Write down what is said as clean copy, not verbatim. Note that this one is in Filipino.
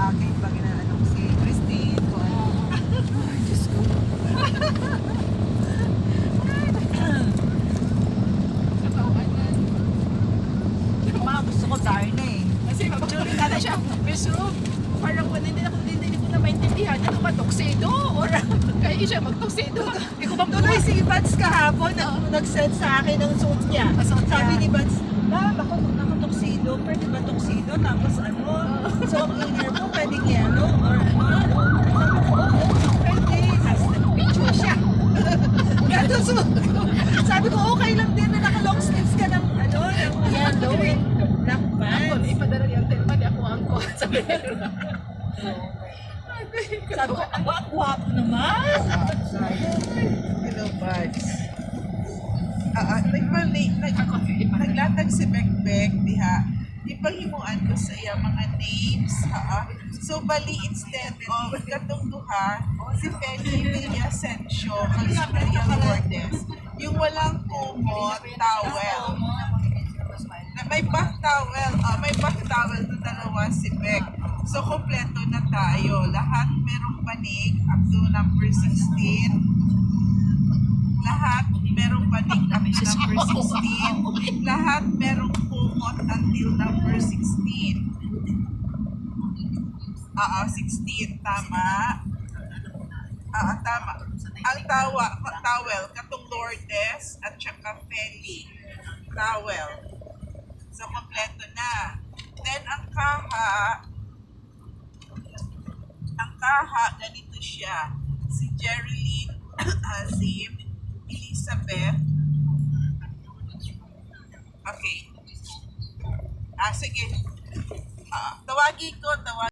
akin pag inaanong si Christine ko ano. Ay, Diyos ko. Mga gusto ko Darna eh. Kasi mag-jury na siya. Pero parang hindi ko na maintindihan. Ano ba, tuxedo? Or kaya siya mag-tuxedo? Hindi ko ba Tuloy si Bats kahapon, nag-send sa akin ng suit niya. Sabi ni Bats, naka-tuxedo, pwede ba tuxedo? Tapos ano, so ang inner mo, pwede yellow or ano? Pwede. Tapos nag-picture siya. Gato suot ko. Sabi ko, okay lang din na naka-long sleeves ka ng ano, ng yellow and black pants. Ipadala niya ang telma, di ako angko. Sabi Sabi ko, ang gwapo naman. Hello, buds. Naglatag si Bekbek, diha. Ipanghimuan ko sa iya mga names, ha? So, bali, instead of katong duha, si Feli Villasencio, kag si Maria Lourdes, yung walang kumot, towel. May back towel, may back towel na dalawa si Beck. So, kompleto na tayo. Lahat merong panig up to number 16. Lahat merong panig up to number 16. Lahat merong kumot until number 16. 16. Tama. Tama. Ang towel, katong Lourdes at saka Feli. Towel. So, kompleto na. Then, ang kaha, ganito siya. Si Jerilyn Azim, Elizabeth. Okay. Sige. Tawagin ko.